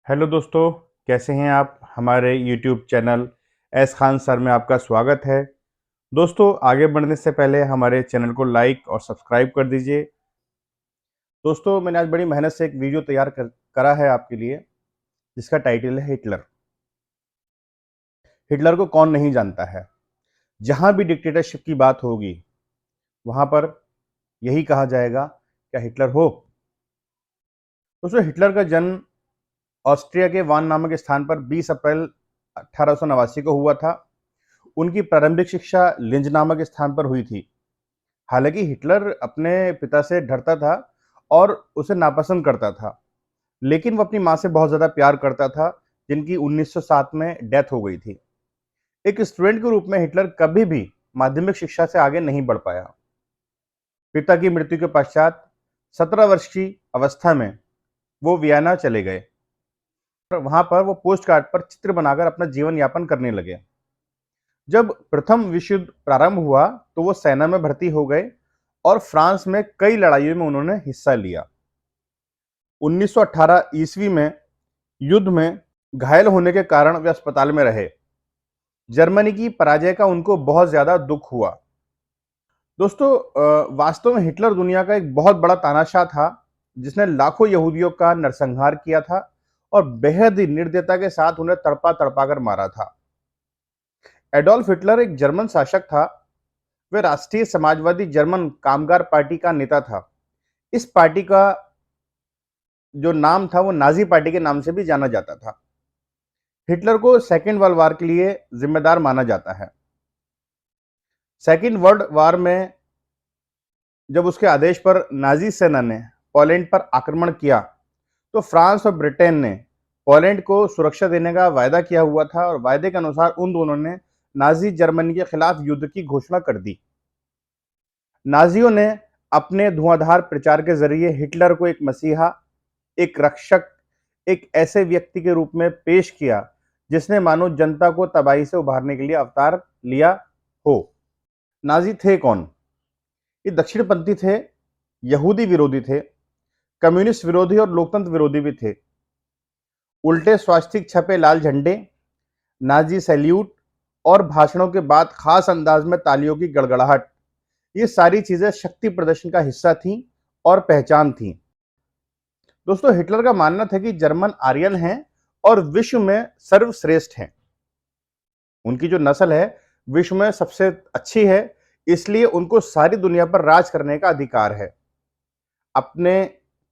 Hello दोस्तों, कैसे हैं आप? हमारे YouTube channel S Khan sir में आपका स्वागत है। दोस्तों, आगे बढ़ने से पहले हमारे चैनल को लाइक और सब्सक्राइब कर दीजिए। दोस्तों, मैंने आज बड़ी मेहनत से एक वीडियो तैयार करा है आपके लिए, जिसका टाइटल है हिटलर। हिटलर को कौन नहीं जानता है? जहां भी डिक्टेटरशिप की बात होगी, वहां पर यही कहा जाएगा, क्या हिटलर हो? दोस्तों, हिटलर का जन्म ऑस्ट्रिया के वान नामक स्थान पर 20 अप्रैल 1889 को हुआ था। उनकी प्रारंभिक शिक्षा लिंज नामक स्थान पर हुई थी। हालांकि हिटलर अपने पिता से डरता था और उसे नापसंद करता था, लेकिन वो अपनी मां से बहुत ज्यादा प्यार करता था, जिनकी 1907 में डेथ हो गई थी। एक स्टूडेंट के रूप में हिटलर कभी भी माध्यमिक शिक्षा से आगे नहीं बढ़ पाया। पिता की मृत्यु के पश्चात 17 वर्ष की अवस्था में वो वियना चले गए और वहां पर वो पोस्ट कार्ड पर चित्र बनाकर अपना जीवन यापन करने लगे। जब प्रथम विश्व युद्ध प्रारंभ हुआ तो वो सेना में भर्ती हो गए और फ्रांस में कई लड़ाइयों में उन्होंने हिस्सा लिया। 1918 ईस्वी में युद्ध में घायल होने के कारण वे अस्पताल में रहे। जर्मनी की पराजय का उनको बहुत ज्यादा दुख हुआ। दोस्तों, वास्तव में हिटलर दुनिया का एक बहुत बड़ा तानाशाह था, जिसने लाखों यहूदियों का नरसंहार किया था और बेहद ही निर्दयता के साथ उन्हें तड़पा तड़पा कर मारा था। एडोल्फ हिटलर एक जर्मन शासक था। वे राष्ट्रीय समाजवादी जर्मन कामगार पार्टी का नेता था। इस पार्टी का जो नाम था वो नाजी पार्टी के नाम से भी जाना जाता था। हिटलर को सेकेंड वर्ल्ड वार के लिए जिम्मेदार माना जाता है। सेकेंड वर्ल्ड वार में जब उसके आदेश पर नाजी सेना ने पोलैंड पर आक्रमण किया, तो फ्रांस और ब्रिटेन ने पोलैंड को सुरक्षा देने का वायदा किया हुआ था और वायदे के अनुसार उन दोनों ने नाजी जर्मनी के खिलाफ युद्ध की घोषणा कर दी। नाजियों ने अपने धुआंधार प्रचार के जरिए हिटलर को एक मसीहा, एक रक्षक, एक ऐसे व्यक्ति के रूप में पेश किया जिसने मानव जनता को तबाही से उभारने के लिए अवतार लिया हो। नाजी थे कौन? ये दक्षिणपंथी थे, यहूदी विरोधी थे, कम्युनिस्ट विरोधी और लोकतंत्र विरोधी भी थे। उल्टे स्वास्तिक छपे लाल झंडे, नाजी सैल्यूट और भाषणों के बाद खास अंदाज में तालियों की गड़गड़ाहट, ये सारी चीजें शक्ति प्रदर्शन का हिस्सा थी और पहचान थी। दोस्तों, हिटलर का मानना था कि जर्मन आर्यन हैं और विश्व में सर्वश्रेष्ठ हैं। उनकी जो नस्ल है विश्व में सबसे अच्छी है, इसलिए उनको सारी दुनिया पर राज करने का अधिकार है। अपने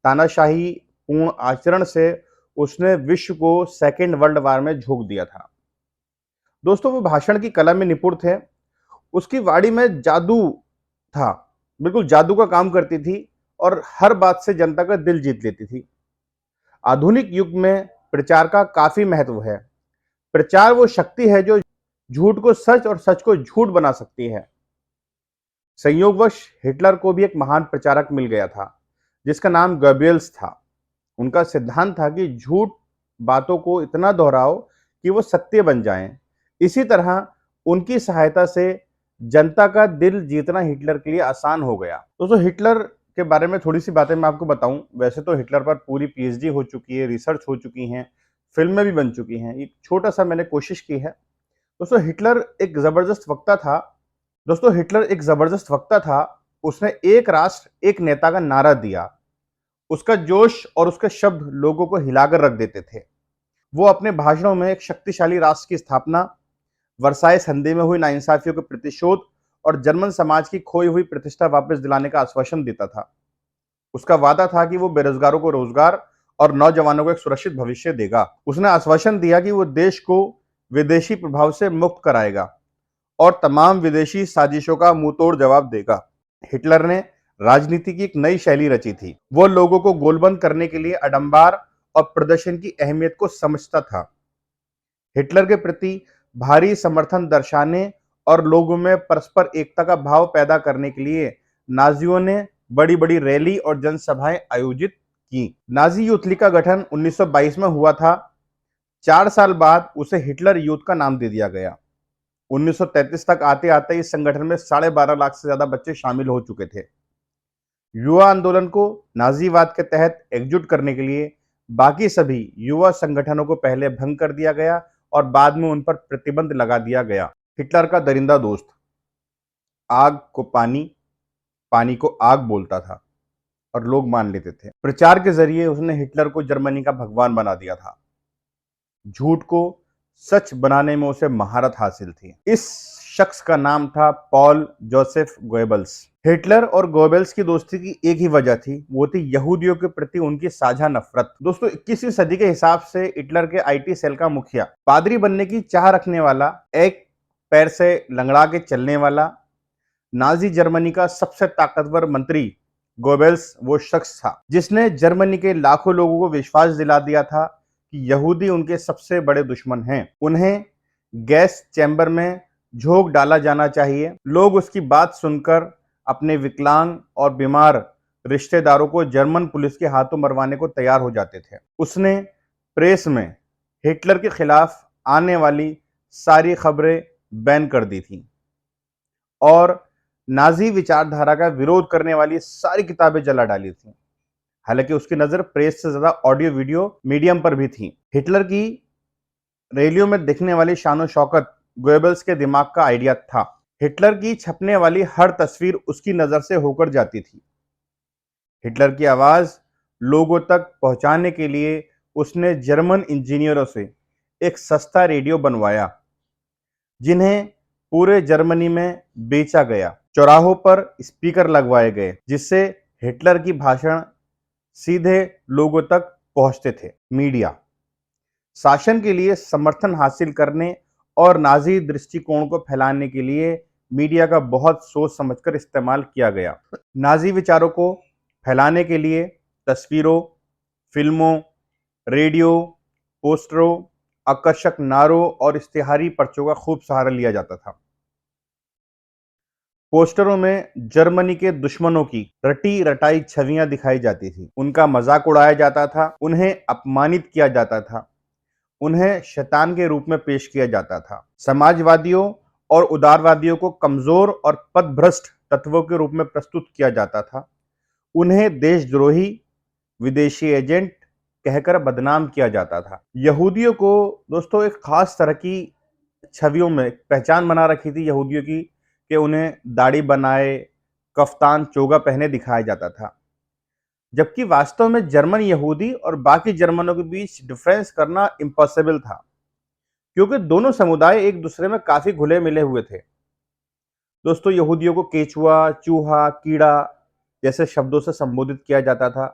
तानाशाही पूर्ण आचरण से उसने विश्व को सेकेंड वर्ल्ड वार में झोंक दिया था। दोस्तों, वो भाषण की कला में निपुण थे। उसकी वाणी में जादू था, बिल्कुल जादू का काम करती थी और हर बात से जनता का दिल जीत लेती थी। आधुनिक युग में प्रचार का काफी महत्व है। प्रचार वो शक्ति है जो झूठ को सच और सच को झूठ बना सकती है। संयोगवश हिटलर को भी एक महान प्रचारक मिल गया था, जिसका नाम गोबेल्स था। उनका सिद्धांत था कि झूठ बातों को इतना दोहराओ कि वो सत्य बन जाएं। इसी तरह उनकी सहायता से जनता का दिल जीतना हिटलर के लिए आसान हो गया। दोस्तों, हिटलर के बारे में थोड़ी सी बातें मैं आपको बताऊं। वैसे तो हिटलर पर पूरी पीएचडी हो चुकी है, रिसर्च हो चुकी हैं, फिल्में भी बन चुकी हैं। एक छोटा सा मैंने कोशिश की है। दोस्तों, हिटलर एक जबरदस्त वक्ता था। उसने एक राष्ट्र एक नेता का नारा दिया। उसका जोश और उसके शब्द लोगों को हिलाकर रख देते थे। वो अपने भाषणों में एक शक्तिशाली राष्ट्र की स्थापना, वर्साई संधि में हुई नाइंसाफियों के प्रतिशोध और जर्मन समाज की खोई हुई प्रतिष्ठा वापस दिलाने का आश्वासन देता था। उसका वादा था कि वो बेरोजगारों को रोजगार और नौजवानों को एक सुरक्षित भविष्य देगा। उसने आश्वासन दिया कि वो देश को विदेशी प्रभाव से मुक्त कराएगा और तमाम विदेशी साजिशों का मुंहतोड़ जवाब देगा। हिटलर ने राजनीति की एक नई शैली रची थी। वो लोगों को गोलबंद करने के लिए आडंबर और प्रदर्शन की अहमियत को समझता था। हिटलर के प्रति भारी समर्थन दर्शाने और लोगों में परस्पर एकता का भाव पैदा करने के लिए नाजियों ने बड़ी बड़ी रैली और जनसभाएं आयोजित की। नाजी यूथ लीग का गठन 1922 में हुआ था। 4 साल बाद उसे हिटलर यूथ का नाम दे दिया गया। 1933 तक आते आते इस संगठन में 12.5 लाख से ज्यादा बच्चे शामिल हो चुके थे। युवा आंदोलन को नाजीवाद के तहत एकजुट करने के लिए बाकी सभी युवा संगठनों को पहले भंग कर दिया गया और बाद में उन पर प्रतिबंध लगा दिया गया। हिटलर का दरिंदा दोस्त आग को पानी, पानी को आग बोलता था और लोग मान लेते थे। प्रचार के जरिए उसने हिटलर को जर्मनी का भगवान बना दिया था। झूठ को सच बनाने में उसे महारत हासिल थी। इस शख्स का नाम था पॉल जोसेफ गोएबल्स। हिटलर और गोएबल्स की दोस्ती की एक ही वजह थी, वो थी यहूदियों के प्रति उनकी साझा नफरत। दोस्तों 21वीं सदी के हिसाब से हिटलर के आईटी सेल का मुखिया, पादरी बनने की चाह रखने वाला, एक पैर से लंगड़ा के चलने वाला, नाजी जर्मनी का सबसे ताकतवर मंत्री गोएबल्स वो शख्स था जिसने जर्मनी के लाखों लोगों को विश्वास दिला दिया था कि यहूदी उनके सबसे बड़े दुश्मन हैं। उन्हें गैस चैम्बर में झोंक डाला जाना चाहिए। लोग उसकी बात सुनकर अपने विकलांग और बीमार रिश्तेदारों को जर्मन पुलिस के हाथों मरवाने को तैयार हो जाते थे। उसने प्रेस में हिटलर के खिलाफ आने वाली सारी खबरें बैन कर दी थी और नाजी विचारधारा का विरोध करने वाली सारी किताबें जला डाली थी। हालांकि उसकी नजर प्रेस से ज्यादा ऑडियो वीडियो मीडियम पर भी थी। हिटलर की रैलियों में दिखने वाली शानो शौकत गोएबल्स के दिमाग का आइडिया था। हिटलर की छपने वाली हर तस्वीर उसकी नजर से होकर जाती थी। हिटलर की आवाज लोगों तक पहुंचाने के लिए उसने जर्मन इंजीनियरों से एक सस्ता रेडियो बनवाया जिन्हें पूरे जर्मनी में बेचा गया। चौराहों पर स्पीकर लगवाए गए जिससे हिटलर की भाषण सीधे लोगों तक पहुंचते थे। मीडिया शासन के लिए समर्थन हासिल करने और नाजी दृष्टिकोण को फैलाने के लिए मीडिया का बहुत सोच समझकर इस्तेमाल किया गया। नाजी विचारों को फैलाने के लिए तस्वीरों, फिल्मों, रेडियो, पोस्टरों, आकर्षक नारों और इश्तिहारी पर्चों का खूब सहारा लिया जाता था। पोस्टरों में जर्मनी के दुश्मनों की रटी रटाई छवियां दिखाई जाती थी। उनका मजाक उड़ाया जाता था, उन्हें अपमानित किया जाता था, उन्हें शैतान के रूप में पेश किया जाता था। समाजवादियों और उदारवादियों को कमजोर और पथभ्रष्ट तत्वों के रूप में प्रस्तुत किया जाता था। उन्हें देशद्रोही, विदेशी एजेंट कहकर बदनाम किया जाता था। यहूदियों को दोस्तों एक खास तरह की छवियों में पहचान बना रखी थी यहूदियों की कि उन्हें दाढ़ी बनाए, कफ्तान, चोगा पहने दिखाया जाता था। जबकि वास्तव में जर्मन यहूदी और बाकी जर्मनों के बीच डिफरेंस करना इम्पॉसिबल था क्योंकि दोनों समुदाय एक दूसरे में काफी घुले मिले हुए थे। दोस्तों यहूदियों को केचुआ, चूहा, कीड़ा जैसे शब्दों से संबोधित किया जाता था।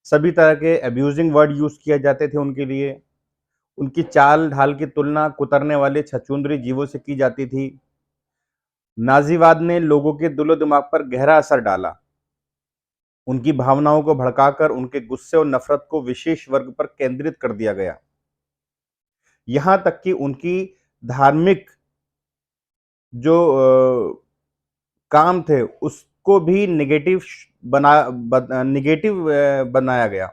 सभी तरह के अब्यूजिंग वर्ड यूज किए जाते थे उनके लिए। उनकी चाल ढाल की तुलना कुतरने वाले छछूंदरी जीवों से की जाती थी। नाजीवाद ने लोगों के दिलो दिमाग पर गहरा असर डाला। उनकी भावनाओं को भड़काकर उनके गुस्से और नफरत को विशेष वर्ग पर केंद्रित कर दिया गया। यहां तक कि उनकी धार्मिक जो काम थे उसको भी निगेटिव बनाया गया।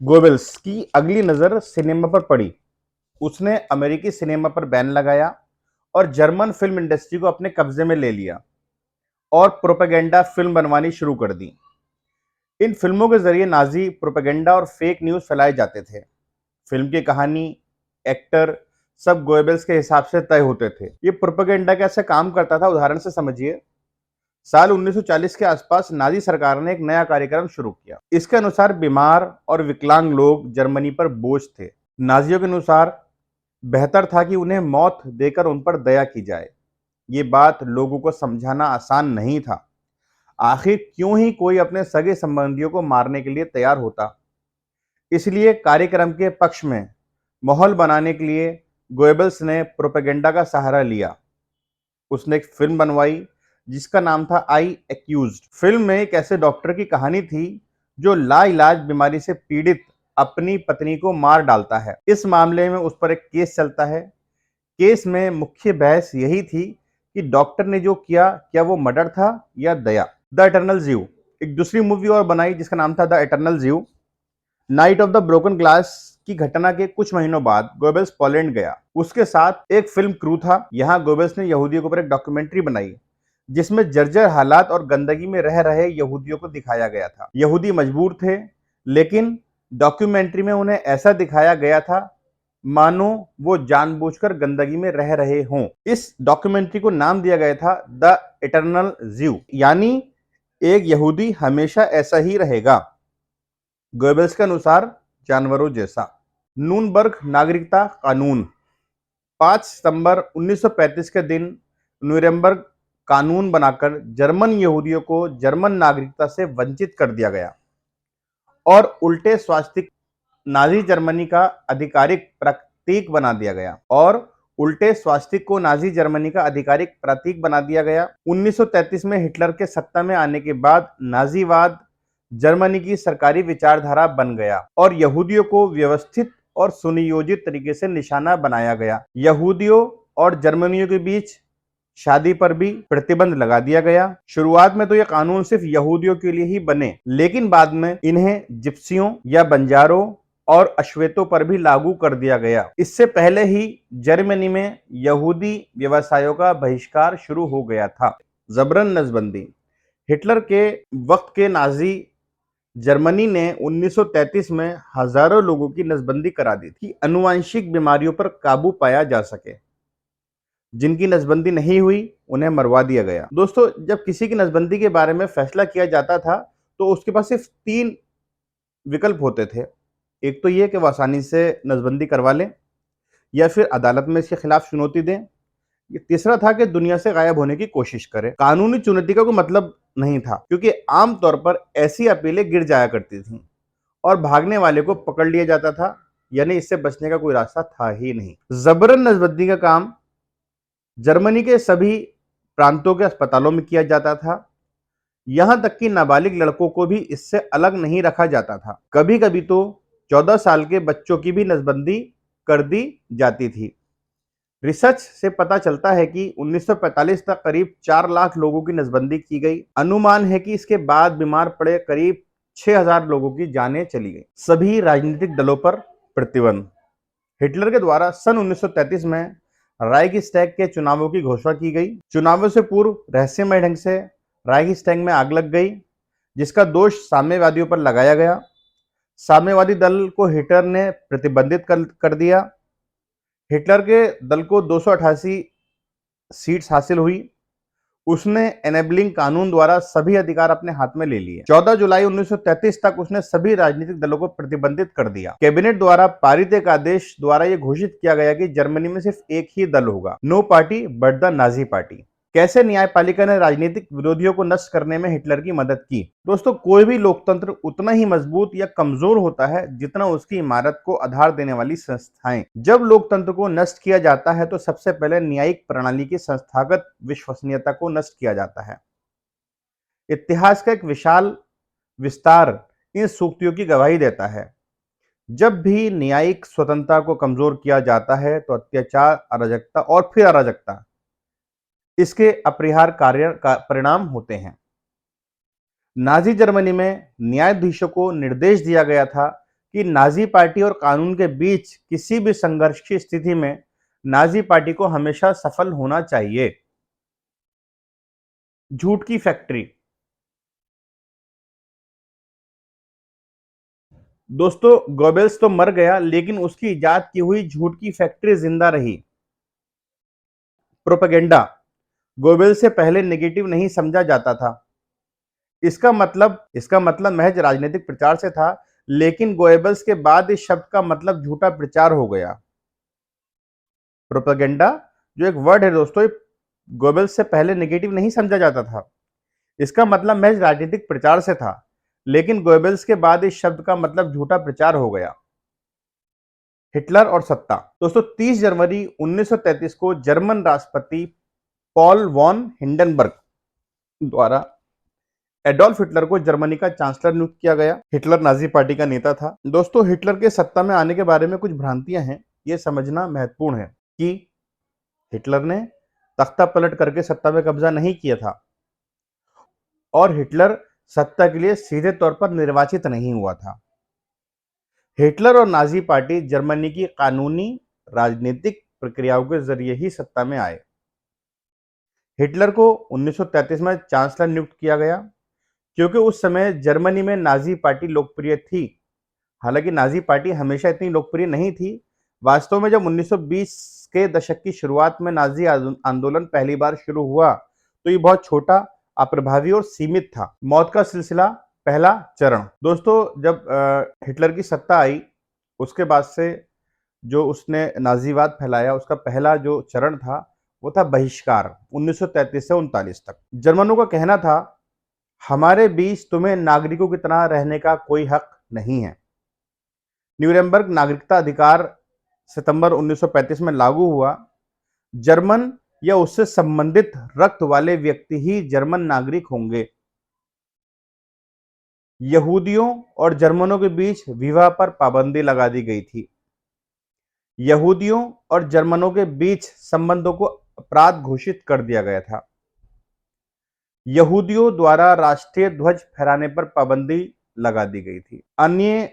गोबेल्स की अगली नजर सिनेमा पर पड़ी। उसने अमेरिकी सिनेमा पर बैन लगाया और जर्मन फिल्म इंडस्ट्री को अपने कब्जे में ले लिया और प्रोपेगेंडा फिल्म बनवानी शुरू कर दी। इन फिल्मों के जरिए नाजी प्रोपेगेंडा और फेक न्यूज फैलाए जाते थे। फिल्म की कहानी, एक्टर सब गोएबल्स के हिसाब से तय होते थे। ये प्रोपेगेंडा कैसे काम करता था उदाहरण से समझिए। साल 1940 के आसपास नाजी सरकार ने एक नया कार्यक्रम शुरू किया। इसके अनुसार बीमार और विकलांग लोग जर्मनी पर बोझ थे। नाजियों के अनुसार बेहतर था कि उन्हें मौत देकर उन पर दया की जाए। ये बात लोगों को समझाना आसान नहीं था। आखिर क्यों ही कोई अपने सगे संबंधियों को मारने के लिए तैयार होता। इसलिए कार्यक्रम के पक्ष में माहौल बनाने के लिए गोएबल्स ने प्रोपेगेंडा का सहारा लिया। उसने एक फिल्म बनवाई जिसका नाम था आई एक्यूज्ड। फिल्म में एक ऐसे डॉक्टर की कहानी थी जो लाइलाज बीमारी से पीड़ित अपनी पत्नी को मार डालता है। इस मामले में उस पर एक केस चलता है। केस में मुख्य बहस यही थी कि डॉक्टर ने जो किया, क्या वो मर्डर था या दया। द इटर्नल ज़्यू, एक दूसरी मूवी और बनाई जिसका नाम था the eternal Jew. Night of the broken glass की घटना के कुछ महीनों बाद गोएबल्स पोलैंड गया। उसके साथ एक फिल्म क्रू था। यहाँ गोएबल्स ने यहूदियों के ऊपर एक डॉक्यूमेंट्री बनाई जिसमें जर्जर हालात और गंदगी में रह रहे यहूदियों को दिखाया गया था। यहूदी मजबूर थे, लेकिन डॉक्यूमेंट्री में उन्हें ऐसा दिखाया गया था मानो वो जानबूझकर गंदगी में रह रहे हों। इस डॉक्यूमेंट्री को नाम दिया गया था द इटर्नल ज्यू, यानी एक यहूदी हमेशा ऐसा ही रहेगा। गोएबल्स के अनुसार जानवरों जैसा। नूनबर्ग नागरिकता कानून। 5 सितंबर 1935 के दिन न्यूरेमबर्ग कानून बनाकर जर्मन यहूदियों को जर्मन नागरिकता से वंचित कर दिया गया और उल्टे स्वास्तिक नाजी जर्मनी का आधिकारिक प्रतीक बना दिया गया और उल्टे स्वास्तिक को नाजी जर्मनी का आधिकारिक प्रतीक बना दिया गया। 1933 में हिटलर के सत्ता में आने के बाद नाजीवाद जर्मनी की सरकारी विचारधारा बन गया और यहूदियों को व्यवस्थित और सुनियोजित तरीके से निशाना बनाया गया। यहूदियों और जर्मनियों के बीच शादी पर भी प्रतिबंध लगा दिया गया। शुरुआत में तो यह कानून सिर्फ यहूदियों के लिए ही बने, लेकिन बाद में इन्हें जिप्सियों या बंजारों और अश्वेतों पर भी लागू कर दिया गया। इससे पहले ही जर्मनी में यहूदी व्यवसायों का बहिष्कार शुरू हो गया था। जबरन नसबंदी। हिटलर के वक्त के नाजी जर्मनी ने 1933 में हजारों लोगों की नसबंदी करा दी थी, आनुवंशिक बीमारियों पर काबू पाया जा सके। जिनकी नसबंदी नहीं हुई उन्हें मरवा दिया गया। दोस्तों, जब किसी की नसबंदी के बारे में फैसला किया जाता था तो उसके पास सिर्फ 3 विकल्प होते थे। एक तो ये कि वो आसानी से नसबंदी करवा लें या फिर अदालत में इसके खिलाफ चुनौती दें। ये तीसरा था कि दुनिया से गायब होने की कोशिश करें। कानूनी चुनौती का कोई मतलब नहीं था, क्योंकि आमतौर पर ऐसी अपीलें गिर जाया करती थी और भागने वाले को पकड़ लिया जाता था, यानी इससे बचने का कोई रास्ता था ही नहीं। जबरन नसबंदी का काम जर्मनी के सभी प्रांतों के अस्पतालों में किया जाता था। यहां तक कि नाबालिग लड़कों को भी इससे अलग नहीं रखा जाता था। कभी कभी तो 14 साल के बच्चों की भी नसबंदी कर दी जाती थी। रिसर्च से पता चलता है कि 1945 तक करीब 4 लाख लोगों की नसबंदी की गई। अनुमान है कि इसके बाद बीमार पड़े करीब 6000 लोगों की जानें चली गई। सभी राजनीतिक दलों पर प्रतिबंध। हिटलर के द्वारा सन 1933 में राइखस्टैग के चुनावों की घोषणा की गई। चुनावों से पूर्व रहस्यमय ढंग से राइखस्टैग में आग लग गई, जिसका दोष साम्यवादियों पर लगाया गया। साम्यवादी दल को हिटलर ने प्रतिबंधित कर दिया। हिटलर के दल को 288 सीट्स हासिल हुई। उसने एनेबलिंग कानून द्वारा सभी अधिकार अपने हाथ में ले लिए। 14 जुलाई 1933 तक उसने सभी राजनीतिक दलों को प्रतिबंधित कर दिया। कैबिनेट द्वारा पारित एक आदेश द्वारा यह घोषित किया गया कि जर्मनी में सिर्फ एक ही दल होगा, no party but the Nazi party. कैसे न्यायपालिका ने राजनीतिक विरोधियों को नष्ट करने में हिटलर की मदद की? दोस्तों, कोई भी लोकतंत्र उतना ही मजबूत या कमजोर होता है जितना उसकी इमारत को आधार देने वाली संस्थाएं। जब लोकतंत्र को नष्ट किया जाता है तो सबसे पहले न्यायिक प्रणाली की संस्थागत विश्वसनीयता को नष्ट किया जाता है। इतिहास का एक विशाल विस्तार इन सूक्तियों की गवाही देता है। जब भी न्यायिक स्वतंत्रता को कमजोर किया जाता है तो अत्याचार, अराजकता और फिर अराजकता इसके अपरिहार्य कार्य का परिणाम होते हैं। नाजी जर्मनी में न्यायाधीशों को निर्देश दिया गया था कि नाजी पार्टी और कानून के बीच किसी भी संघर्ष की स्थिति में नाजी पार्टी को हमेशा सफल होना चाहिए। झूठ की फैक्ट्री। दोस्तों, गोबेल्स तो मर गया, लेकिन उसकी इजाद की हुई झूठ की फैक्ट्री जिंदा रही। प्रोपेगेंडा। गोबेल्स से पहले नेगेटिव नहीं समझा जाता था। इसका मतलब महज राजनीतिक प्रचार से था, लेकिन गोएबल्स के बाद इस शब्द का मतलब झूठा प्रचार हो गया। प्रोपेगेंडा जो एक वर्ड है दोस्तों, गोएबल्स से पहले नेगेटिव नहीं समझा जाता था। इसका मतलब महज राजनीतिक प्रचार से था, लेकिन गोएबल्स के बाद इस शब्द का मतलब झूठा प्रचार हो गया। हिटलर और सत्ता। दोस्तों, 30 जनवरी 1933 को जर्मन राष्ट्रपति पॉल वॉन हिंडनबर्ग द्वारा एडोल्फ हिटलर को जर्मनी का चांसलर नियुक्त किया गया। हिटलर नाजी पार्टी का नेता था। दोस्तों, हिटलर के सत्ता में आने के बारे में कुछ भ्रांतियां हैं। यह समझना महत्वपूर्ण है कि हिटलर ने तख्ता पलट करके सत्ता में कब्जा नहीं किया था और हिटलर सत्ता के लिए सीधे तौर पर निर्वाचित नहीं हुआ था। हिटलर और नाजी पार्टी जर्मनी की कानूनी राजनीतिक प्रक्रियाओं के जरिए ही सत्ता में आए। हिटलर को 1933 में चांसलर नियुक्त किया गया क्योंकि उस समय जर्मनी में नाजी पार्टी लोकप्रिय थी। हालांकि नाजी पार्टी हमेशा इतनी लोकप्रिय नहीं थी। वास्तव में जब 1920 के दशक की शुरुआत में नाजी आंदोलन पहली बार शुरू हुआ तो ये बहुत छोटा, अप्रभावी और सीमित था। मौत का सिलसिला, पहला चरण। दोस्तों, जब हिटलर की सत्ता आई उसके बाद से जो उसने नाजीवाद फैलाया उसका पहला जो चरण था वो था बहिष्कार, 1933 से 39 तक। जर्मनों का कहना था, हमारे बीच तुम्हें नागरिकों की तरह रहने का कोई हक नहीं है। न्यूरेमबर्ग नागरिकता अधिकार सितंबर 1935 में लागू हुआ। जर्मन या उससे संबंधित रक्त वाले व्यक्ति ही जर्मन नागरिक होंगे। यहूदियों और जर्मनों के बीच विवाह पर पाबंदी लगा दी गई थी। यहूदियों और जर्मनों के बीच संबंधों को अपराध घोषित कर दिया गया था। यहूदियों द्वारा राष्ट्रीय ध्वज फहराने पर पाबंदी लगा दी गई थी। अन्य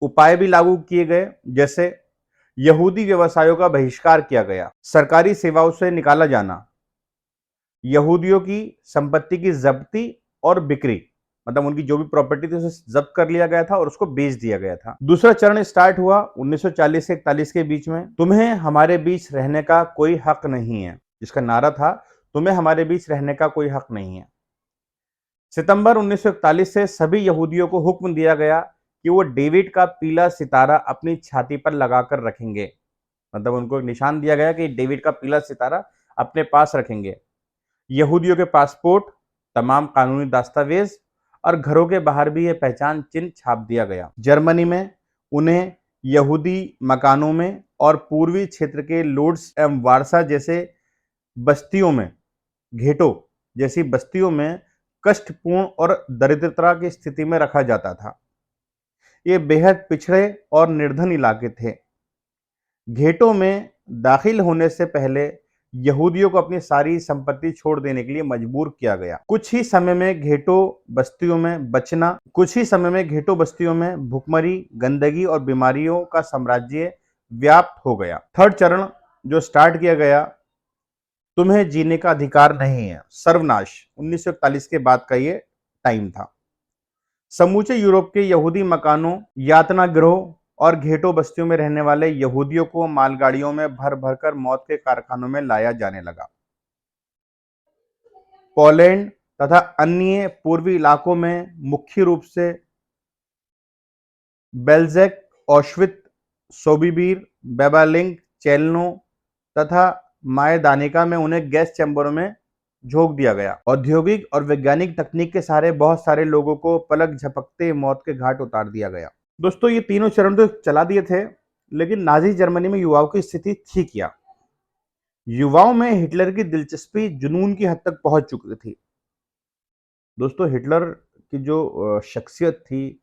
उपाय भी लागू किए गए, जैसे यहूदी व्यवसायों का बहिष्कार किया गया, सरकारी सेवाओं से निकाला जाना, यहूदियों की संपत्ति की जब्ती और बिक्री, मतलब उनकी जो भी प्रॉपर्टी थी उसे जब्त कर लिया गया था और उसको बेच दिया गया था। दूसरा चरण स्टार्ट हुआ 1940 से 41 के बीच में। तुम्हें हमारे बीच रहने का कोई हक नहीं है, जिसका नारा था तुम्हें हमारे बीच रहने का कोई हक नहीं है। सितंबर 1941 से सभी यहूदियों को हुक्म दिया गया कि वो डेविड का पीला सितारा अपनी छाती पर लगाकर रखेंगे। मतलब उनको एक निशान दिया गया कि डेविड का पीला सितारा अपने पास रखेंगे। यहूदियों के पासपोर्ट, तमाम कानूनी दस्तावेज और घरों के बाहर भी यह पहचान चिन्ह छाप दिया गया। जर्मनी में उन्हें यहूदी मकानों में और पूर्वी क्षेत्र के लोड्स एवं वारसा जैसे बस्तियों में, घेटो जैसी बस्तियों में कष्टपूर्ण और दरिद्रता की स्थिति में रखा जाता था। ये बेहद पिछड़े और निर्धन इलाके थे। घेटों में दाखिल होने से पहले यहूदियों को अपनी सारी संपत्ति छोड़ देने के लिए मजबूर किया गया। कुछ ही समय में घेटो बस्तियों में भुखमरी, गंदगी और बीमारियों का साम्राज्य व्याप्त हो गया। थर्ड चरण जो स्टार्ट किया गया, तुम्हें जीने का अधिकार नहीं है, सर्वनाश, 1941 के बाद का ये टाइम था। समूचे यूरोप के यहूदी मकानों, यातना गृहों और घेटो बस्तियों में रहने वाले यहूदियों को मालगाड़ियों में भर भर कर मौत के कारखानों में लाया जाने लगा। पोलैंड तथा अन्य पूर्वी इलाकों में मुख्य रूप से बेल्जेक, ऑश्वित्ज, सोबिबीर, बेबालिंग, चेल्नो तथा मायदानिका में उन्हें गैस चैम्बरों में झोंक दिया गया। औद्योगिक और वैज्ञानिक तकनीक के सहारे बहुत सारे लोगों को पलक झपकते मौत के घाट उतार दिया गया। दोस्तों, ये तीनों चरण तो चला दिए थे, लेकिन नाजी जर्मनी में युवाओं की स्थिति थी क्या? युवाओं में हिटलर की दिलचस्पी जुनून की हद तक पहुंच चुकी थी। दोस्तों, हिटलर की जो शख्सियत थी,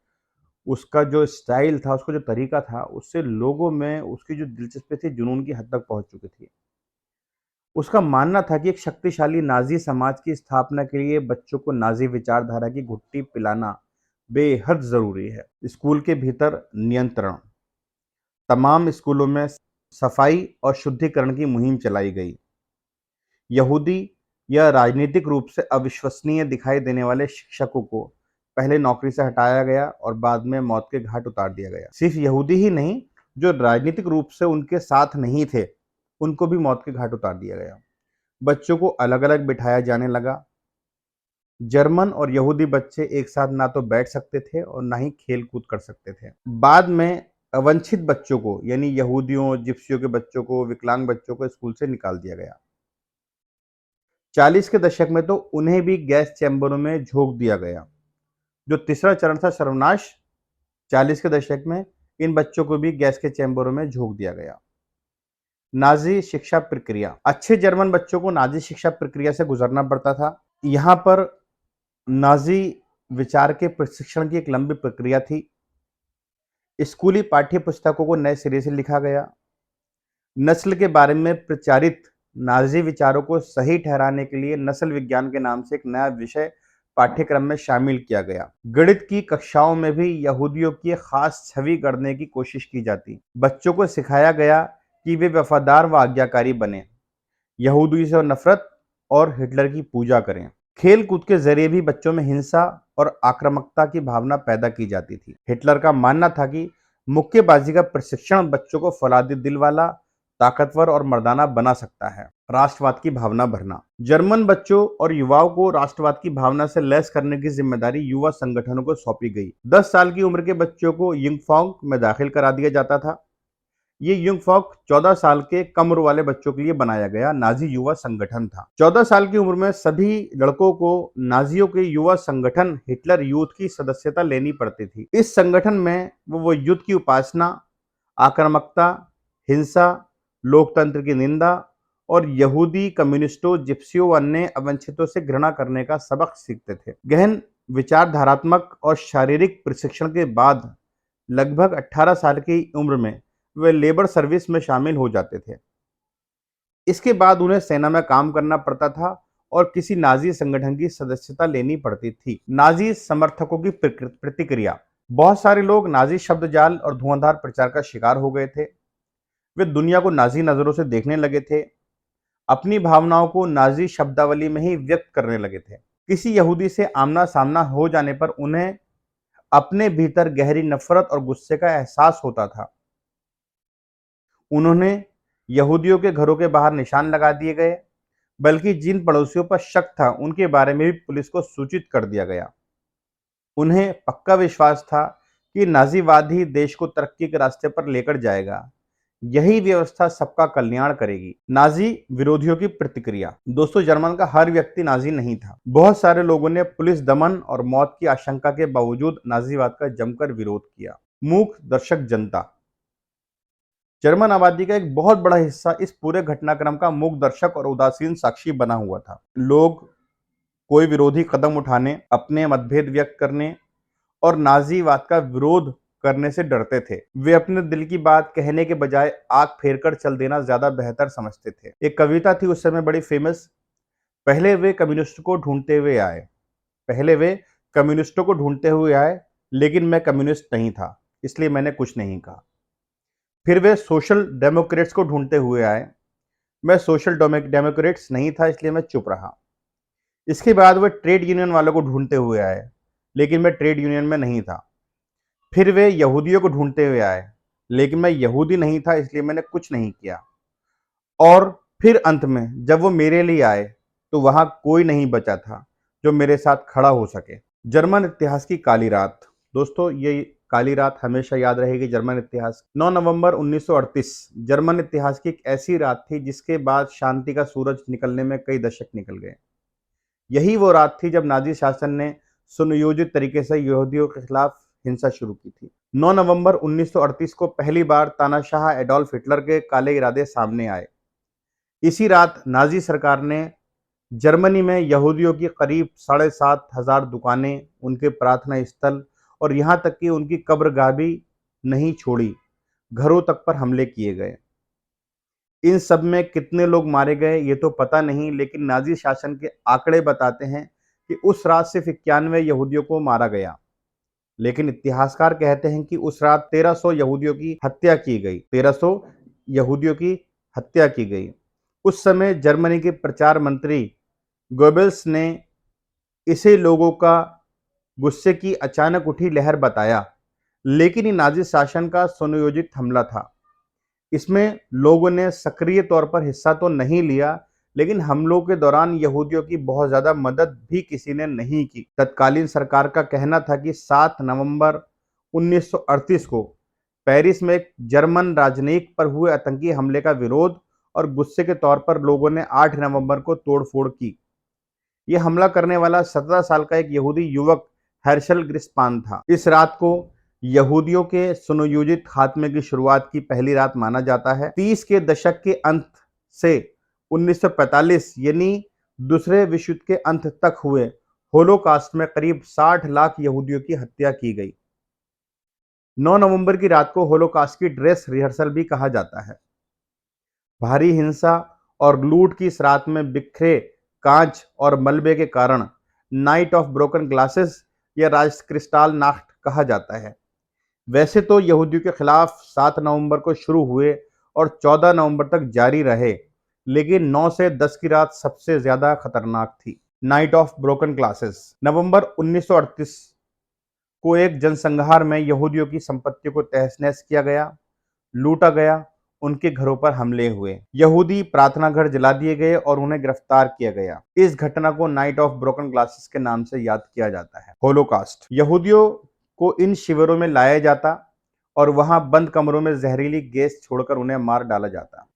उसका जो स्टाइल था, उसका जो तरीका था, उससे लोगों में उसकी जो दिलचस्पी थी जुनून की हद तक पहुंच चुकी थी। उसका मानना था कि एक शक्तिशाली नाजी समाज की स्थापना के लिए बच्चों को नाजी विचारधारा की घुट्टी पिलाना बेहद जरूरी है। स्कूल के भीतर नियंत्रण, तमाम स्कूलों में सफाई और शुद्धिकरण की मुहिम चलाई गई। यहूदी या राजनीतिक रूप से अविश्वसनीय दिखाई देने वाले शिक्षकों को पहले नौकरी से हटाया गया और बाद में मौत के घाट उतार दिया गया। सिर्फ यहूदी ही नहीं, जो राजनीतिक रूप से उनके साथ नहीं थे, उनको भी मौत के घाट उतार दिया गया। बच्चों को अलग अलग बिठाया जाने लगा। जर्मन और यहूदी बच्चे एक साथ ना तो बैठ सकते थे और ना ही खेल कूद कर सकते थे। बाद में अवंछित बच्चों को, यानी यहूदियों, जिप्सियों के बच्चों को, विकलांग बच्चों को स्कूल से निकाल दिया गया। 40 के दशक में तो उन्हें भी गैस चैम्बरों में झोंक दिया गया। जो तीसरा चरण था सर्वनाश, 40 के दशक में इन बच्चों को भी गैस के चैम्बरों में झोंक दिया गया। नाजी शिक्षा प्रक्रिया, अच्छे जर्मन बच्चों को नाजी शिक्षा प्रक्रिया से गुजरना पड़ता था। यहाँ पर नाजी विचार के प्रशिक्षण की एक लंबी प्रक्रिया थी। स्कूली पाठ्य पुस्तकों को नए सिरे से लिखा गया। नस्ल के बारे में प्रचारित नाजी विचारों को सही ठहराने के लिए नस्ल विज्ञान के नाम से एक नया विषय पाठ्यक्रम में शामिल किया गया। गणित की कक्षाओं में भी यहूदियों की खास छवि गढ़ने की कोशिश की जाती। बच्चों को सिखाया गया कि वे वफादार व आज्ञाकारी बने। यहूदी से नफरत और हिटलर की पूजा करें। खेल कूद के जरिए भी बच्चों में हिंसा और आक्रामकता की भावना पैदा की जाती थी। हिटलर का मानना था कि मुक्केबाजी का प्रशिक्षण बच्चों को फौलादी दिल वाला, ताकतवर और मर्दाना बना सकता है। राष्ट्रवाद की भावना भरना। जर्मन बच्चों और युवाओं को राष्ट्रवाद की भावना से लैस करने की जिम्मेदारी युवा संगठनों को सौंपी गई। 10 साल की उम्र के बच्चों को युंगफॉन्ग में दाखिल करा दिया जाता था। ये युंगफॉन्ग 14 साल के कम उम्र वाले बच्चों के लिए बनाया गया नाजी युवा संगठन था। 14 साल की उम्र में सभी लड़कों को नाजियों के युवा संगठन हिटलर यूथ की सदस्यता लेनी पड़ती थी। इस संगठन में वो युद्ध की उपासना, आक्रामकता, हिंसा, लोकतंत्र की निंदा और यहूदी, कम्युनिस्टों, जिप्सियों व अन्य अवंचितों से घृणा करने का सबक सीखते थे। गहन विचारधारात्मक और शारीरिक प्रशिक्षण के बाद लगभग 18 साल की उम्र में वे लेबर सर्विस में शामिल हो जाते थे। इसके बाद उन्हें सेना में काम करना पड़ता था और किसी नाजी संगठन की सदस्यता लेनी पड़ती थी। नाजी समर्थकों की प्रतिक्रिया। बहुत सारे लोग नाजी शब्दजाल और धुआंधार प्रचार का शिकार हो गए थे। वे दुनिया को नाजी नजरों से देखने लगे थे, अपनी भावनाओं को नाजी शब्दावली में ही व्यक्त करने लगे थे। किसी यहूदी से आमना सामना हो जाने पर उन्हें अपने भीतर गहरी नफरत और गुस्से का एहसास होता था। उन्होंने यहूदियों के घरों के बाहर निशान लगा दिए गए, बल्कि जिन पड़ोसियों पर शक था उनके बारे में भी पुलिस को सूचित कर दिया गया। उन्हें पक्का विश्वास था कि नाजीवाद ही देश को तरक्की के रास्ते पर लेकर जाएगा। यही व्यवस्था सबका कल्याण करेगी। नाजी विरोधियों की प्रतिक्रिया। दोस्तों, जर्मन का हर व्यक्ति नाजी नहीं था। बहुत सारे लोगों ने पुलिस दमन और मौत की आशंका के बावजूद नाजीवाद का जमकर विरोध किया। मूक दर्शक जनता। जर्मन आबादी का एक बहुत बड़ा हिस्सा इस पूरे घटनाक्रम का मूक दर्शक और उदासीन साक्षी बना हुआ था। लोग कोई विरोधी कदम उठाने, अपने मतभेद व्यक्त करने और नाजीवाद का विरोध करने से डरते थे। वे अपने दिल की बात कहने के बजाय आंख फेरकर चल देना ज्यादा बेहतर समझते थे। एक कविता थी उस समय बड़ी फेमस। पहले वे कम्युनिस्ट को ढूंढते हुए आए, पहले वे कम्युनिस्टों को ढूंढते हुए आए, लेकिन मैं कम्युनिस्ट नहीं था, इसलिए मैंने कुछ नहीं कहा। फिर वे सोशल डेमोक्रेट्स को ढूंढते हुए आए, मैं सोशल डेमोक्रेट्स नहीं था, इसलिए मैं चुप रहा। इसके बाद वे ट्रेड यूनियन वालों को ढूंढते हुए आए, लेकिन मैं ट्रेड यूनियन में नहीं था। फिर वे यहूदियों को ढूंढते हुए आए, लेकिन मैं यहूदी नहीं था, इसलिए मैंने कुछ नहीं किया। और फिर अंत में जब वो मेरे लिए आए तो वहां कोई नहीं बचा था जो मेरे साथ खड़ा हो सके। जर्मन इतिहास की काली रात। दोस्तों, ये काली रात हमेशा याद रहेगी जर्मन इतिहास। 9 नवंबर 1938 जर्मन इतिहास की एक ऐसी रात थी जिसके बाद शांति का सूरज निकलने में कई दशक निकल गए। यही वो रात थी जब नाजी शासन ने सुनियोजित तरीके से यहूदियों के खिलाफ हिंसा शुरू की थी। 9 नवंबर 1938 को पहली बार तानाशाह एडोल्फ हिटलर के काले इरादे सामने आए। इसी रात नाजी सरकार ने जर्मनी में यहूदियों की करीब 7,500 दुकानें, उनके प्रार्थना स्थल और यहां तक कि उनकी कब्रगाह भी नहीं छोड़ी। घरों तक पर हमले किए गए। इन सब में कितने लोग मारे गए ये तो पता नहीं, लेकिन नाजी शासन के आंकड़े बताते हैं कि उस रात सिर्फ 91 यहूदियों को मारा गया। लेकिन इतिहासकार कहते हैं कि उस रात 1300 यहूदियों की हत्या की गई। 1300 यहूदियों की हत्या की गई। उस समय जर्मनी के प्रचार मंत्री गोबेल्स ने इसे लोगों का गुस्से की अचानक उठी लहर बताया, लेकिन ये नाजी शासन का सुनियोजित हमला था। इसमें लोगों ने सक्रिय तौर पर हिस्सा तो नहीं लिया, लेकिन हमलों के दौरान यहूदियों की बहुत ज्यादा मदद भी किसी ने नहीं की। तत्कालीन सरकार का कहना था कि 7 नवंबर 1938 को पेरिस में एक जर्मन राजनयिक पर हुए आतंकी हमले का विरोध और गुस्से के तौर पर लोगों ने 8 नवंबर को तोड़फोड़ की। यह हमला करने वाला 17 साल का एक यहूदी युवक हर्शल ग्रिस्पान था। इस रात को यहूदियों के सुनियोजित खात्मे की शुरुआत की पहली रात माना जाता है। 30 के दशक के अंत से 1945 यानी दूसरे विश्व युद्ध के अंत तक हुए होलोकास्ट में करीब 60 लाख यहूदियों की हत्या की गई। 9 नवंबर की रात को होलोकास्ट की ड्रेस रिहर्सल भी कहा जाता है। भारी हिंसा और लूट की इस रात में बिखरे कांच और मलबे के कारण नाइट ऑफ ब्रोकन ग्लासेस या राज क्रिस्टाल नाख्ट कहा जाता है। वैसे तो यहूदियों के खिलाफ 7 नवंबर को शुरू हुए और 14 नवंबर तक जारी रहे, लेकिन 9 से 10 की रात सबसे ज्यादा खतरनाक थी। Night of broken glasses. नवंबर 1938 को एक जनसंहार में यहूदियों की संपत्तियों को तहस-नहस किया गया, लूटा गया, उनके घरों पर हमले हुए, यहूदी प्रार्थना घर जला दिए गए और उन्हें गिरफ्तार किया गया। इस घटना को नाइट ऑफ ब्रोकन ग्लासेस के नाम से याद किया जाता है। होलोकास्ट। यहूदियों को इन शिविरों में लाया जाता और वहां बंद कमरों में जहरीली गैस छोड़कर उन्हें मार डाला जाता।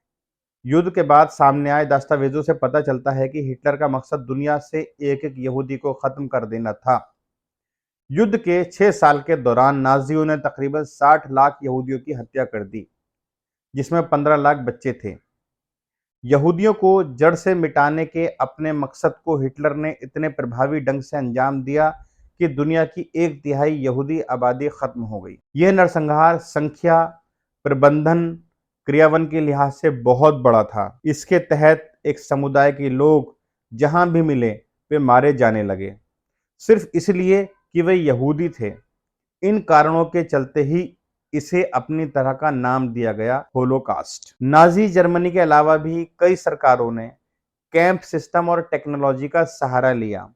युद्ध के बाद सामने आए दस्तावेजों से पता चलता है कि हिटलर का मकसद दुनिया से एक-एक यहूदी को खत्म कर देना था। युद्ध के 6 साल के दौरान नाज़ियों ने तकरीबन 60 लाख यहूदियों की हत्या कर दी, जिसमें 15 लाख बच्चे थे। यहूदियों को जड़ से मिटाने के अपने मकसद को हिटलर ने इतने प्रभावी ढंग से अंजाम दिया कि दुनिया की 1/3 यहूदी आबादी खत्म हो गई। यह नरसंहार संख्या, प्रबंधन, क्रियावन के लिहाज से बहुत बड़ा था। इसके तहत एक समुदाय के लोग जहां भी मिले वे मारे जाने लगे, सिर्फ इसलिए कि वे यहूदी थे। इन कारणों के चलते ही इसे अपनी तरह का नाम दिया गया, होलोकास्ट। नाजी जर्मनी के अलावा भी कई सरकारों ने कैंप सिस्टम और टेक्नोलॉजी का सहारा लिया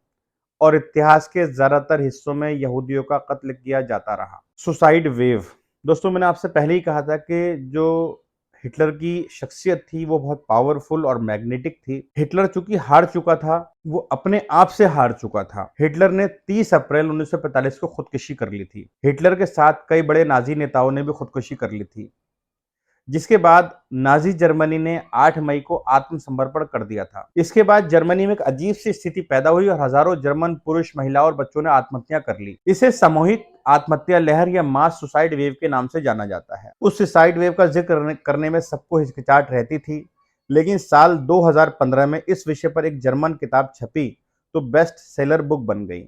और इतिहास के ज्यादातर हिस्सों में यहूदियों का कत्ल किया जाता रहा। Suicide wave. दोस्तों, मैंने आपसे पहले ही कहा था कि जो हिटलर की शख्सियत थी वो बहुत पावरफुल और मैग्नेटिक थी। हिटलर चूंकि हार चुका था, वो अपने आप से हार चुका था। हिटलर ने 30 अप्रैल 1945 को खुदकुशी कर ली थी। हिटलर के साथ कई बड़े नाजी नेताओं ने भी खुदकुशी कर ली थी, जिसके बाद नाजी जर्मनी ने 8 मई को आत्मसमर्पण कर दिया था। इसके बाद जर्मनी में एक अजीब सी स्थिति पैदा हुई और हजारों जर्मन पुरुष, महिलाओं और बच्चों ने आत्महत्या कर ली। इसे सामूहिक आत्महत्या लहर या मास सुसाइड वेव के नाम से जाना जाता है। उस सुसाइड वेव का जिक्र करने में सबको हिचकिचाहट रहती थी, लेकिन साल 2015 में इस विषय पर एक जर्मन किताब छपी तो बेस्ट सेलर बुक बन गई।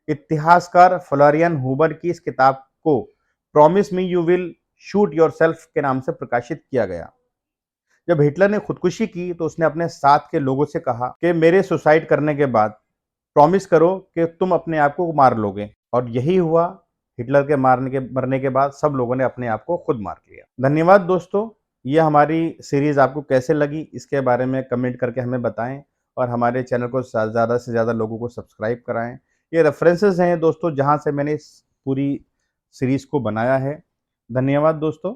इतिहासकार फ्लोरियन हुबर की इस किताब को promise me you will shoot yourself के नाम से प्रकाशित किया गया। जब हिटलर ने खुदकुशी की तो उसने अपने साथ के लोगों से कहा कि मेरे सुसाइड करने के बाद प्रॉमिस करो कि तुम अपने आप को मार लोगे, और यही हुआ। हिटलर के मरने के बाद सब लोगों ने अपने आप को खुद मार लिया। धन्यवाद दोस्तों। ये हमारी सीरीज आपको कैसे लगी इसके बारे में कमेंट करके हमें बताएं और हमारे चैनल को ज़्यादा से ज़्यादा लोगों को सब्सक्राइब कराएं। ये रेफरेंसेस हैं दोस्तों जहां से मैंने इस पूरी सीरीज को बनाया है। धन्यवाद दोस्तों।